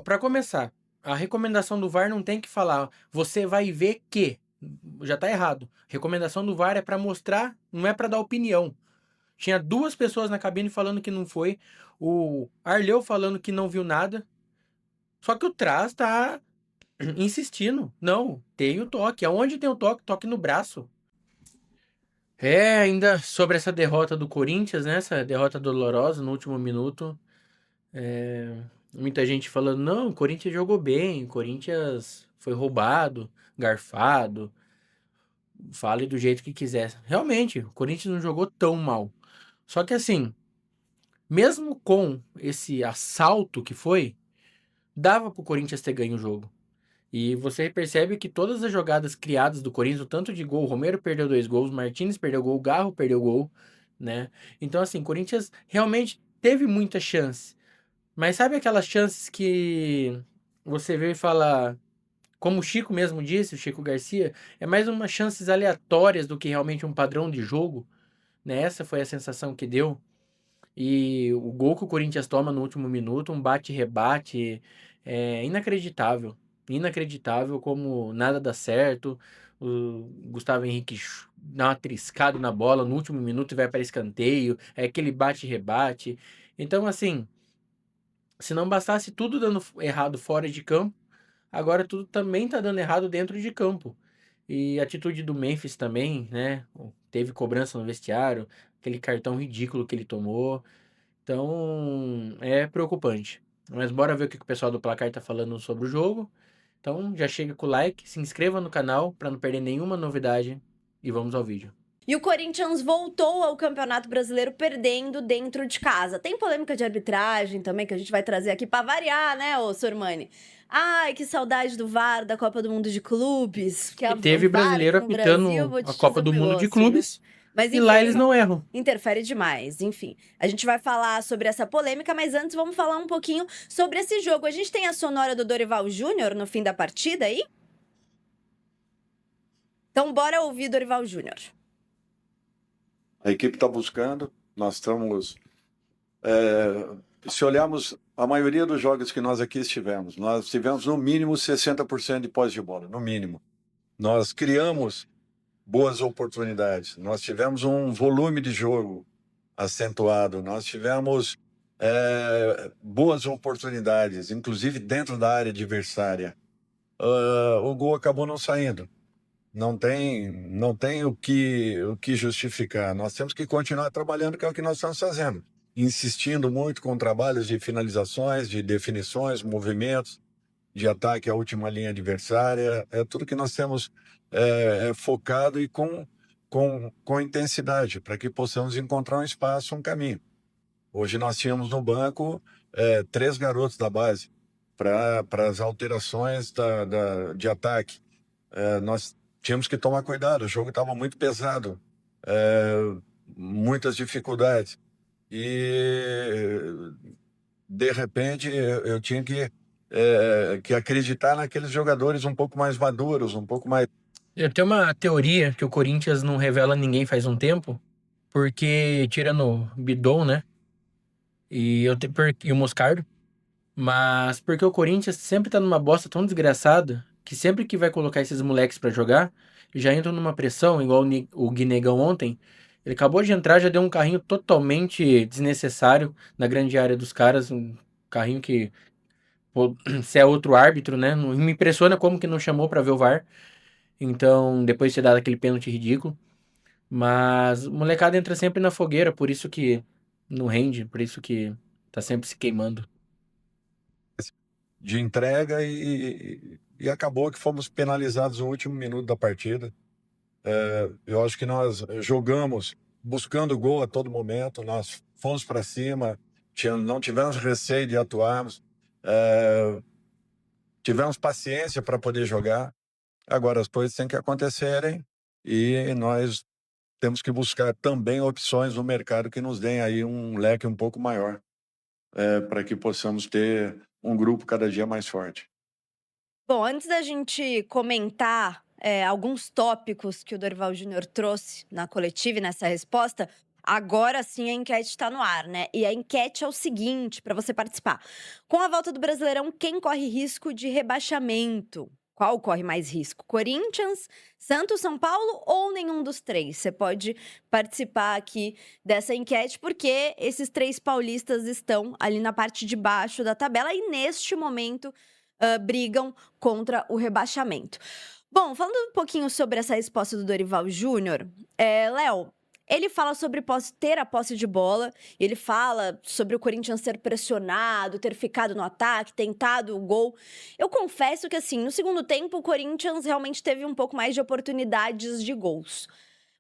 Para começar, a recomendação do VAR não tem que falar: "Você vai ver que", já tá errado. Recomendação do VAR é para mostrar, não é para dar opinião. Tinha 2 pessoas na cabine falando que não foi, o Arleu falando que não viu nada, só que o Traz tá insistindo: "Não, tem o toque, aonde tem o toque? Toque no braço". Ainda sobre essa derrota do Corinthians, né, essa derrota dolorosa no último minuto, muita gente falando: "Não, o Corinthians jogou bem, o Corinthians foi roubado, garfado", fale do jeito que quiser. Realmente, o Corinthians não jogou tão mal. Só que assim, mesmo com esse assalto que foi, dava pro Corinthians ter ganho o jogo. E você percebe que todas as jogadas criadas do Corinthians, o tanto de gol, o Romero perdeu 2 gols, o Martins perdeu gol, o Garro perdeu gol, né. Então assim, o Corinthians realmente teve muita chance, mas sabe aquelas chances que você vê e fala, como o Chico mesmo disse, o Chico Garcia, é mais umas chances aleatórias do que realmente um padrão de jogo, né, essa foi a sensação que deu. E o gol que o Corinthians toma no último minuto, um bate-rebate, é inacreditável. Inacreditável como nada dá certo. O Gustavo Henrique dá uma triscada na bola no último minuto e vai para escanteio. É aquele bate-rebate. Então, assim, se não bastasse tudo dando errado fora de campo, agora tudo também tá dando errado dentro de campo. E a atitude do Memphis também, né? Teve cobrança no vestiário, aquele cartão ridículo que ele tomou. Então, é preocupante. Mas bora ver o que o pessoal do Placar tá falando sobre o jogo. Então, já chega com o like, se inscreva no canal para não perder nenhuma novidade e vamos ao vídeo. E o Corinthians voltou ao Campeonato Brasileiro perdendo dentro de casa. Tem polêmica de arbitragem também que a gente vai trazer aqui para variar, né, ô Sormani? Ai, que saudade do VAR, da Copa do Mundo de Clubes, que a E teve VAR brasileiro aqui no Brasil, apitando vou a te Copa dizer um do Mundo de negócio, viu? Clubes Mas e lá enfim, eles não erram. interfere demais, enfim. A gente vai falar sobre essa polêmica, mas antes vamos falar um pouquinho sobre esse jogo. A gente tem a sonora do Dorival Júnior no fim da partida aí? Então bora ouvir Dorival Júnior. A equipe está buscando, nós estamos. Se olharmos a maioria dos jogos que nós aqui estivemos, nós tivemos no mínimo 60% de posse de bola, no mínimo. Nós criamos boas oportunidades, nós tivemos um volume de jogo acentuado, nós tivemos boas oportunidades, inclusive dentro da área adversária. O gol acabou não saindo. Não tem o que justificar. Nós temos que continuar trabalhando, que é o que nós estamos fazendo. Insistindo muito com trabalhos de finalizações, de definições, movimentos, de ataque à última linha adversária. É tudo que nós temos focado e com intensidade, para que possamos encontrar um espaço, um caminho. Hoje nós tínhamos no banco 3 garotos da base para as alterações de ataque. Nós tínhamos que tomar cuidado, o jogo estava muito pesado, muitas dificuldades. E, de repente, eu tinha que acreditar naqueles jogadores um pouco mais maduros, um pouco mais. Eu tenho uma teoria que o Corinthians não revela ninguém faz um tempo, porque tirando o Bidon, né? E o Moscardo. Mas porque o Corinthians sempre tá numa bosta tão desgraçada que sempre que vai colocar esses moleques pra jogar, já entram numa pressão, igual o Guinegão ontem. Ele acabou de entrar, já deu um carrinho totalmente desnecessário na grande área dos caras. Um carrinho que, pô, se é outro árbitro, né? Me impressiona como que não chamou pra ver o VAR. Então, depois de ter dado aquele pênalti ridículo. Mas o molecada entra sempre na fogueira, por isso que não rende, por isso que tá sempre se queimando. De entrega e acabou que fomos penalizados no último minuto da partida. Eu acho que nós jogamos buscando gol a todo momento, nós fomos para cima, não tivemos receio de atuarmos, tivemos paciência para poder jogar. Agora as coisas têm que acontecerem e nós temos que buscar também opções no mercado que nos deem aí um leque um pouco maior, para que possamos ter um grupo cada dia mais forte. Bom, antes da gente comentar, alguns tópicos que o Dorival Júnior trouxe na coletiva e nessa resposta, Agora sim a enquete está no ar, né? E a enquete é o seguinte, para você participar. Com a volta do Brasileirão, quem corre risco de rebaixamento? Qual corre mais risco? Corinthians, Santos, São Paulo ou nenhum dos três? Você pode participar aqui dessa enquete, porque esses três paulistas estão ali na parte de baixo da tabela e neste momento brigam contra o rebaixamento. Bom, falando um pouquinho sobre essa resposta do Dorival Júnior, Léo, ele fala sobre ter a posse de bola, ele fala sobre o Corinthians ser pressionado, ter ficado no ataque, tentado o gol. Eu confesso que, assim, no segundo tempo, o Corinthians realmente teve um pouco mais de oportunidades de gols.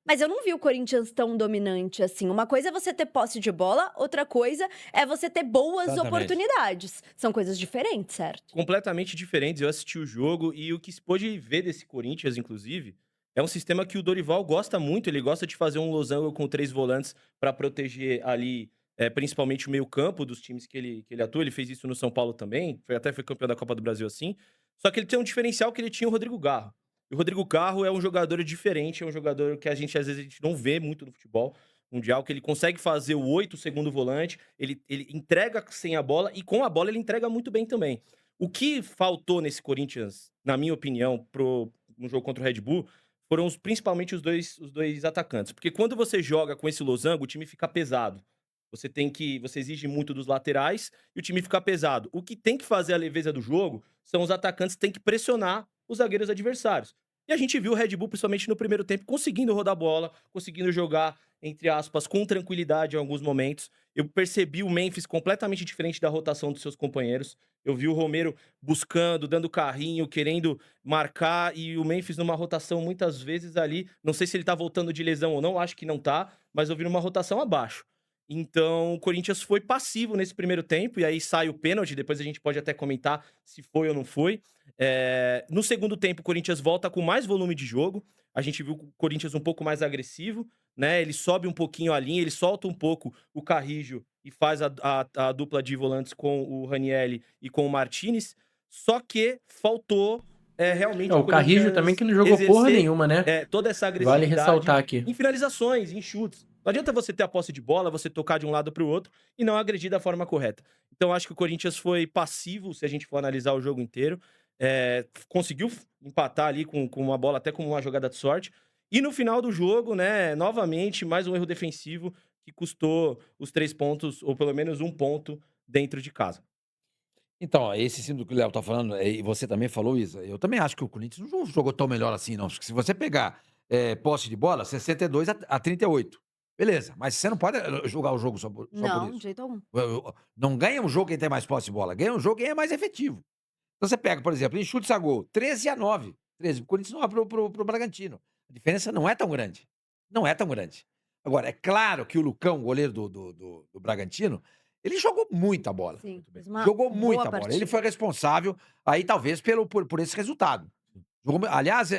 Mas eu não vi o Corinthians tão dominante assim. Uma coisa é você ter posse de bola, outra coisa é você ter boas Exatamente. oportunidades. São coisas diferentes, certo? Completamente diferentes. Eu assisti o jogo e o que se pôde ver desse Corinthians, inclusive, é um sistema que o Dorival gosta muito. Ele gosta de fazer um losango com 3 volantes para proteger ali, principalmente o meio-campo dos times que ele atua. Ele fez isso no São Paulo também, até foi campeão da Copa do Brasil assim. Só que ele tem um diferencial que ele tinha o Rodrigo Garro. E o Rodrigo Garro é um jogador diferente, é um jogador que às vezes a gente não vê muito no futebol mundial, que ele consegue fazer o 8 segundo volante, ele entrega sem a bola e com a bola ele entrega muito bem também. O que faltou nesse Corinthians, na minha opinião, no jogo contra o Red Bull, foram principalmente os dois atacantes. Porque quando você joga com esse losango, o time fica pesado. Você exige muito dos laterais e o time fica pesado. O que tem que fazer a leveza do jogo são os atacantes que têm que pressionar os zagueiros adversários. E a gente viu o Red Bull, principalmente no primeiro tempo, conseguindo rodar a bola, conseguindo jogar, entre aspas, com tranquilidade em alguns momentos. Eu percebi o Memphis completamente diferente da rotação dos seus companheiros. Eu vi o Romero buscando, dando carrinho, querendo marcar, e o Memphis numa rotação muitas vezes ali. Não sei se ele tá voltando de lesão ou não, acho que não tá, mas eu vi numa rotação abaixo. Então, o Corinthians foi passivo nesse primeiro tempo, e aí sai o pênalti, depois a gente pode até comentar se foi ou não foi. No segundo tempo, o Corinthians volta com mais volume de jogo, a gente viu o Corinthians um pouco mais agressivo, né? Ele sobe um pouquinho a linha, ele solta um pouco o Carrijo e faz a dupla de volantes com o Ranieri e com o Martinez, só que faltou realmente O Carrijo também que não jogou porra nenhuma, né? toda essa Vale agressividade ressaltar aqui. em finalizações, em chutes. Não adianta você ter a posse de bola, você tocar de um lado para o outro e não agredir da forma correta. Então, acho que o Corinthians foi passivo, se a gente for analisar o jogo inteiro. Conseguiu empatar ali com uma bola, até com uma jogada de sorte. E no final do jogo, né, novamente, mais um erro defensivo que custou os 3 pontos, ou pelo menos 1 ponto, dentro de casa. Então, esse sim do que o Léo tá falando, e você também falou, Isa, eu também acho que o Corinthians não jogou tão melhor assim, não. Porque se você pegar posse de bola, 62 a 38. Beleza, mas você não pode jogar o jogo só por Não, de isso. jeito algum. Não ganha um jogo quem tem mais posse de bola, ganha um jogo quem é mais efetivo. Então você pega, por exemplo, em chutes a gol, 13-9. 13, o Corinthians não vai pro Bragantino. A diferença não é tão grande. Não é tão grande. Agora, é claro que o Lucão, goleiro do Bragantino, ele jogou muita bola. Sim, fez uma Jogou boa muita bola. partida. Ele foi responsável, aí talvez por esse resultado. Aliás,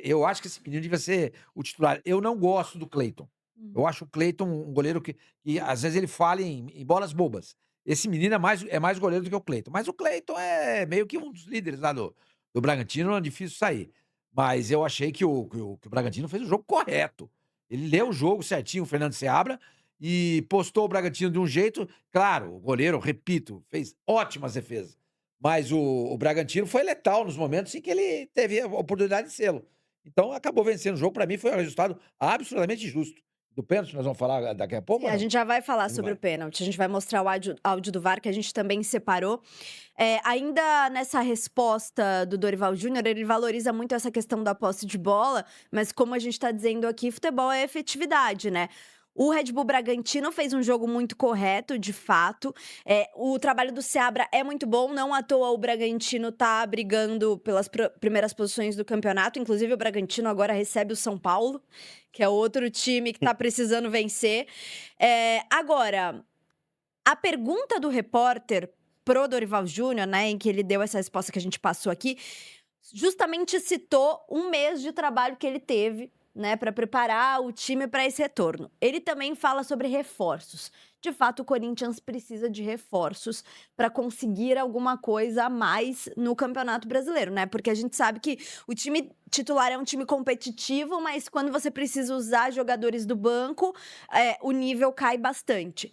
eu acho que esse menino devia ser o titular. Eu não gosto do Cleiton. Eu acho o Cleiton um goleiro que às vezes ele falha em bolas bobas. Esse menino é mais goleiro do que o Cleiton. Mas o Cleiton é meio que um dos líderes lá do Bragantino, é difícil sair. Mas eu achei que o Bragantino fez o jogo correto. Ele leu o jogo certinho, o Fernando Seabra, e postou o Bragantino de um jeito. Claro, o goleiro, repito, fez ótimas defesas. Mas o Bragantino foi letal nos momentos em que ele teve a oportunidade de sê-lo. Então acabou vencendo o jogo. Para mim foi um resultado absolutamente justo. Do pênalti, nós vamos falar daqui a pouco? Sim, ou a não? gente já vai falar Vamos sobre lá. o pênalti. A gente vai mostrar o áudio do VAR, que a gente também separou. Ainda nessa resposta do Dorival Júnior, ele valoriza muito essa questão da posse de bola, mas como a gente está dizendo aqui, futebol é efetividade, né? O Red Bull Bragantino fez um jogo muito correto, de fato. O trabalho do Seabra é muito bom, não à toa o Bragantino tá brigando pelas primeiras posições do campeonato. Inclusive, o Bragantino agora recebe o São Paulo, que é outro time que tá precisando vencer. Agora, a pergunta do repórter pro Dorival Júnior, né, em que ele deu essa resposta que a gente passou aqui, justamente citou um mês de trabalho que ele teve, né, para preparar o time para esse retorno. Ele também fala sobre reforços. de fato o Corinthians precisa de reforços para conseguir alguma coisa a mais no Campeonato Brasileiro, né? Porque a gente sabe que o time titular é um time competitivo, mas quando você precisa usar jogadores do banco, o nível cai bastante.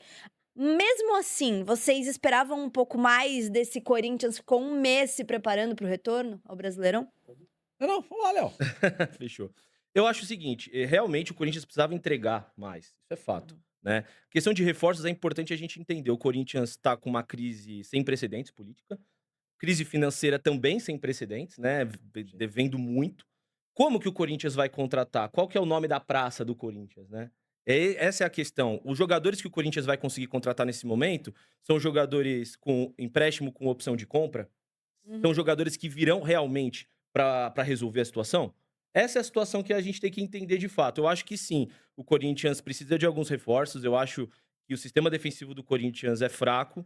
Mesmo assim, vocês esperavam um pouco mais desse Corinthians com um mês se preparando para o retorno ao Brasileirão? Não, vamos lá, Léo. Fechou. Eu acho o seguinte, realmente o Corinthians precisava entregar mais, isso é fato, né? Questão de reforços é importante a gente entender. O Corinthians está com uma crise sem precedentes política, crise financeira também sem precedentes, né? Devendo muito. Como que o Corinthians vai contratar? Qual que é o nome da praça do Corinthians, né? Essa é a questão. Os jogadores que o Corinthians vai conseguir contratar nesse momento são jogadores com empréstimo com opção de compra? São jogadores que virão realmente para resolver a situação? Essa é a situação que a gente tem que entender de fato. Eu acho que sim, o Corinthians precisa de alguns reforços. Eu acho que o sistema defensivo do Corinthians é fraco.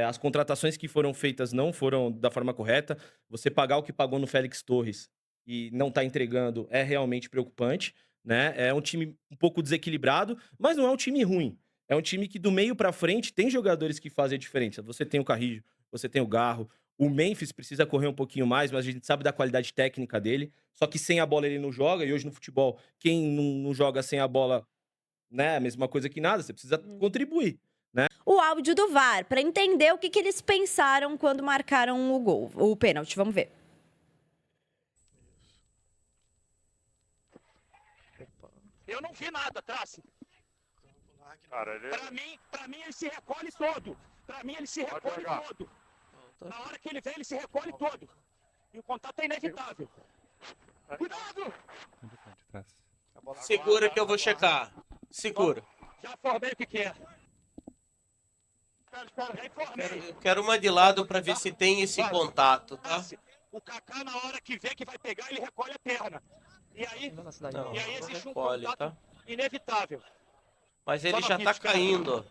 As contratações que foram feitas não foram da forma correta. Você pagar o que pagou no Félix Torres e não tá entregando é realmente preocupante, né? É um time um pouco desequilibrado, mas não é um time ruim. É um time que do meio pra frente tem jogadores que fazem a diferença. Você tem o Carrillo, você tem o Garro, o Memphis precisa correr um pouquinho mais, mas a gente sabe da qualidade técnica dele. Só que sem a bola ele não joga, e hoje no futebol, quem não joga sem a bola, né? A mesma coisa que nada, você precisa contribuir. O áudio do VAR, para entender o que eles pensaram quando marcaram o gol, o pênalti. Vamos ver. Eu não vi nada, Tassi. Pra mim ele se recolhe todo. Pra mim ele se recolhe todo. Na hora que ele vem, ele se recolhe todo. E o contato é inevitável. Cuidado! Segura que eu vou checar. Segura. Já formei o que é. Já informei. Eu quero uma de lado pra ver se tem esse contato, tá? Tassi, o Kaká, na hora que vê que vai pegar, ele recolhe a perna. E aí Não, existe um recolhe, contato tá? inevitável. Mas ele Só já na tá pista, caindo.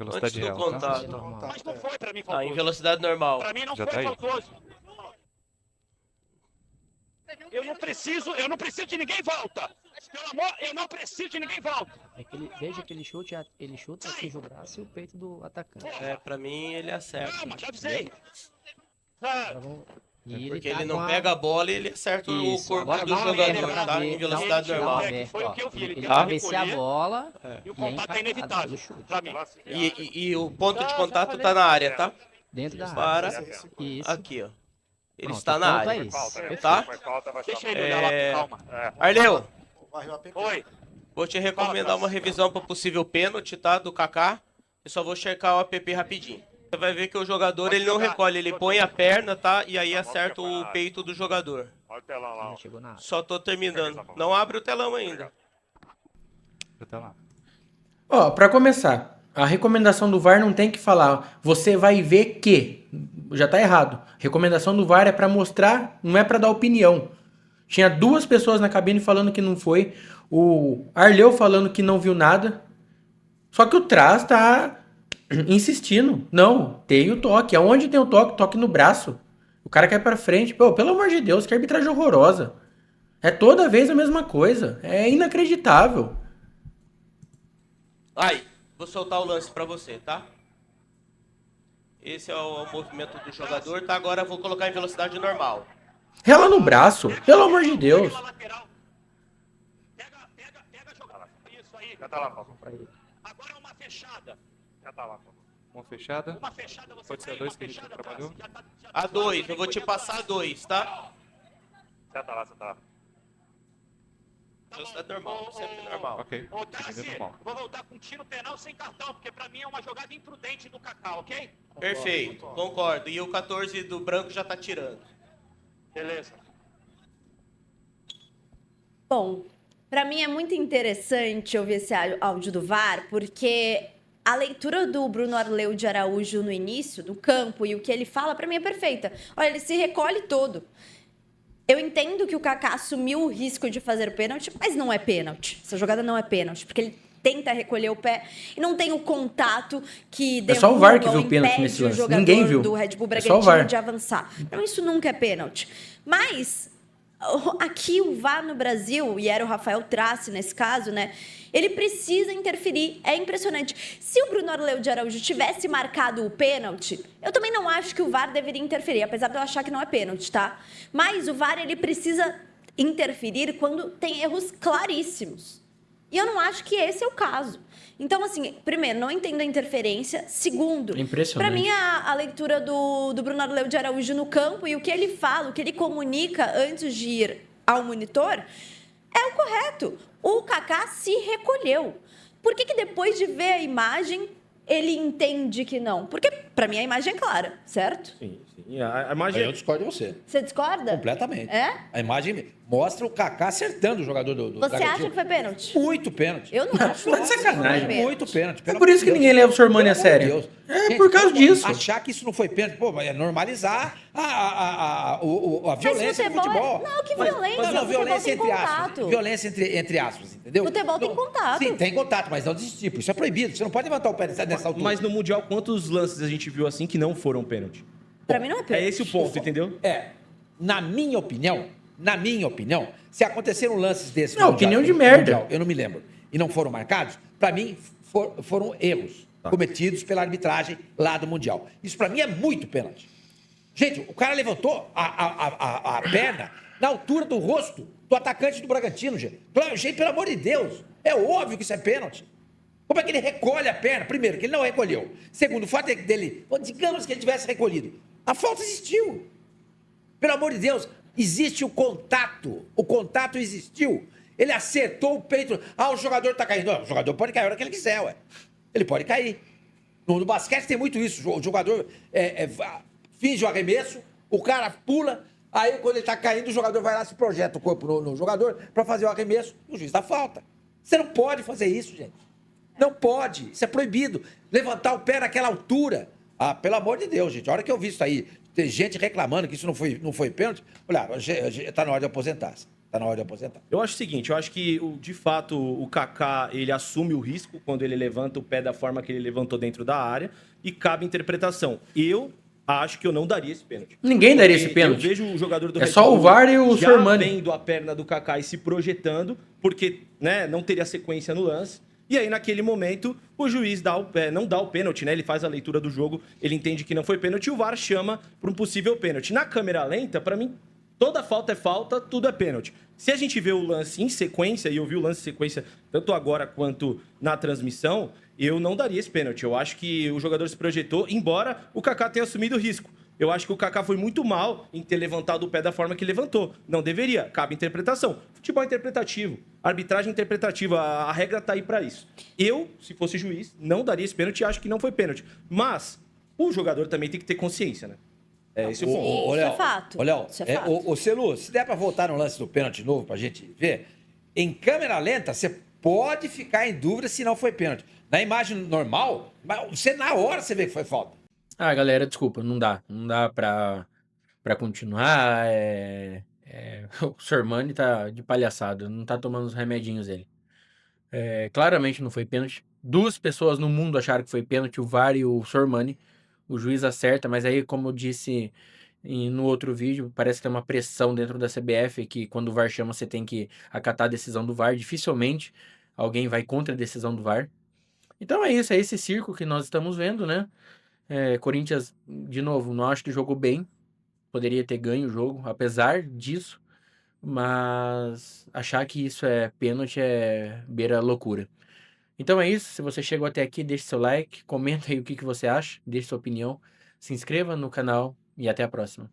Antes do contato. Mas não foi pra mim Tá, em faltoso. velocidade normal. Pra mim não Já foi tá aí? faltoso. Eu não preciso de ninguém volta. Pelo amor, eu não preciso de ninguém volta. Veja que ele chuta, atinge o braço e o peito do atacante. Pra mim ele acerta. Calma, já avisei. E Porque tá ele com não a- pega a bola e ele acerta Isso, o corpo agora do dá uma merda jogador, pra tá? ver, Em dá velocidade uma normal. merda. Foi o que eu vi. Ele Ele tenta cabeceia a recolher bola e o e é contato é empatado inevitável. do chute. Pra mim. E o ponto de contato tá na área, tá? Dentro da Para. área. Isso. Aqui, ó. Ele Pronto, está o na ponto área. é esse. Tá? Deixa ele olhar lá com calma. Arleu, Oi. vou te recomendar uma revisão para possível pênalti, tá? Do Kaká. Eu só vou checar o app rapidinho. Você vai ver que o jogador ele não recolhe, ele põe a perna, tá? E aí acerta o peito do jogador. Não chegou na área. Só tô terminando. Não abre o telão ainda. Ó, pra começar, a recomendação do VAR não tem que falar, você vai ver que. Já tá errado. Recomendação do VAR é pra mostrar, não é pra dar opinião. Tinha 2 pessoas na cabine falando que não foi, o Arleu falando que não viu nada. Só que o Traz tá insistindo. Não, tem o toque. Aonde tem o toque? Toque no braço. O cara cai pra frente. Pô, pelo amor de Deus, que arbitragem horrorosa. É toda vez a mesma coisa. É inacreditável. Aí, vou soltar o lance pra você, tá? Esse é o movimento do jogador, tá? Agora eu vou colocar em velocidade normal. Rela no braço. Pelo amor de Deus. Pega lateral. Pega jogador. Isso aí. Já tá lá, Paulo. Agora uma fechada. Já tá lá, Paulo. Uma fechada. Uma fechada você Pode ser a tem, 2 uma que a gente fechada, trabalhou? Tassi. Já A 2, eu vou te passar a 2, tá? Já tá lá, já tá lá. Velocidade normal, sempre normal. Ok. Ô, Tassi, Seguindo normal. vou voltar com tiro penal sem cartão, porque pra mim é uma jogada imprudente do Kaká, ok? Perfeito, concordo. E o 14 do branco já tá tirando. Beleza. Bom, para mim é muito interessante ouvir esse áudio do VAR, porque a leitura do Bruno Arleu de Araújo no início, do campo, e o que ele fala, para mim é perfeita. Olha, ele se recolhe todo. Eu entendo que o Kaká assumiu o risco de fazer o pênalti, mas não é pênalti. Essa jogada não é pênalti, porque ele tenta recolher o pé e não tem o contato que É só o VAR que derruba viu ou o pênalti impede nesse o lance. Ninguém jogador viu. do Red Bull É só o Bragantino VAR. de avançar. Então isso nunca é pênalti. Mas Aqui o VAR no Brasil, e era o Rafael Trace nesse caso, né? Ele precisa interferir. É impressionante. Se o Bruno Arleu de Araújo tivesse marcado o pênalti, eu também não acho que o VAR deveria interferir, apesar de eu achar que não é pênalti, tá? Mas o VAR, ele precisa interferir quando tem erros claríssimos. E eu não acho que esse é o caso. Então, assim, primeiro, não entendo a interferência. Segundo, Impressionante. para mim, a leitura do Bruno Arleu de Araújo no campo e o que ele fala, o que ele comunica antes de ir ao monitor, é o correto. O Kaká se recolheu. Por que depois de ver a imagem, ele entende que não? Porque, para mim, a imagem é clara, certo? Sim. A imagem... Eu discordo de você. Você discorda? Completamente. É? A imagem mostra o Kaká acertando o jogador do Você Bragantino. acha que foi pênalti? Muito pênalti. Eu não acho. Tá de sacanagem. Muito pênalti. É por isso que ninguém leva o Sormani a sério. É por causa disso. Achar que isso não foi pênalti, pô, é normalizar a violência Mas no futebol. Não, que violência. Não, O violência futebol tem entre aspas. contato. Violência entre aspas, entendeu? Futebol tem Não, contato. Sim, tem contato, mas não desse tipo. Isso é proibido. Você não pode levantar o pé nessa altura. Mas no Mundial, quantos lances a gente viu assim que não foram pênalti? Pra mim não é pênalti. É esse o ponto, entendeu? Na minha opinião, se aconteceram lances desses... Não, no Mundial, opinião de no merda. Mundial, eu não me lembro. E não foram marcados, pra mim, foram erros cometidos pela arbitragem lá do Mundial. Isso pra mim é muito pênalti. Gente, o cara levantou a perna na altura do rosto do atacante do Bragantino, gente. Gente, pelo amor de Deus, é óbvio que isso é pênalti. Como é que ele recolhe a perna? Primeiro, que ele não recolheu. Segundo, o fato dele... Digamos que ele tivesse recolhido. A falta existiu. Pelo amor de Deus, existe o contato. O contato existiu. Ele acertou o peito. O jogador tá caindo. Não, o jogador pode cair a hora que ele quiser, ué. Ele pode cair. No basquete tem muito isso. O jogador finge o arremesso, o cara pula, aí quando ele tá caindo, o jogador vai lá, se projeta o corpo no jogador para fazer o arremesso, e o juiz dá falta. Você não pode fazer isso, gente. Não pode. Isso é proibido. Levantar o pé naquela altura. Pelo amor de Deus, gente. A hora que eu vi isso aí, tem gente reclamando que isso não foi pênalti, olha, tá na hora de aposentar. Tá na hora de aposentar. Eu acho o seguinte, eu acho que, de fato, o Kaká, ele assume o risco quando ele levanta o pé da forma que ele levantou dentro da área e cabe interpretação. Eu acho que eu não daria esse pênalti. Ninguém daria esse pênalti. Eu vejo o jogador do É Red só o Bull VAR e o já Sormani. vendo a perna do Kaká e se projetando, porque não teria sequência no lance. E aí, naquele momento, o juiz não dá o pênalti, né? Ele faz a leitura do jogo, ele entende que não foi pênalti e o VAR chama para um possível pênalti. Na câmera lenta, para mim, toda falta é falta, tudo é pênalti. Se a gente vê o lance em sequência, e eu vi o lance em sequência tanto agora quanto na transmissão, eu não daria esse pênalti. Eu acho que o jogador se projetou, embora o Kaká tenha assumido o risco. Eu acho que o Kaká foi muito mal em ter levantado o pé da forma que levantou. Não deveria, cabe interpretação. Futebol interpretativo, arbitragem interpretativa, a regra tá aí para isso. Eu, se fosse juiz, não daria esse pênalti e acho que não foi pênalti. Mas o jogador também tem que ter consciência, né? É esse o ponto. Isso é fato. Isso é fato. Celu, se der pra voltar no lance do pênalti novo pra gente ver, em câmera lenta, você pode ficar em dúvida se não foi pênalti. Na imagem normal, você na hora você vê que foi falta. Galera, desculpa, não dá. Não dá pra continuar. O Sormani tá de palhaçada, não tá tomando os remedinhos dele. Claramente não foi pênalti. 2 pessoas no mundo acharam que foi pênalti, o VAR e o Sormani. O juiz acerta, mas aí, como eu disse no outro vídeo, parece que tem uma pressão dentro da CBF que quando o VAR chama, você tem que acatar a decisão do VAR. Dificilmente alguém vai contra a decisão do VAR. Então é isso, é esse circo que nós estamos vendo, né? Corinthians, de novo, não acho que jogou bem. Poderia ter ganho o jogo, apesar disso. Mas achar que isso é pênalti beira loucura. Então é isso. Se você chegou até aqui, deixe seu like, comenta aí o que você acha, deixe sua opinião, se inscreva no canal e até a próxima.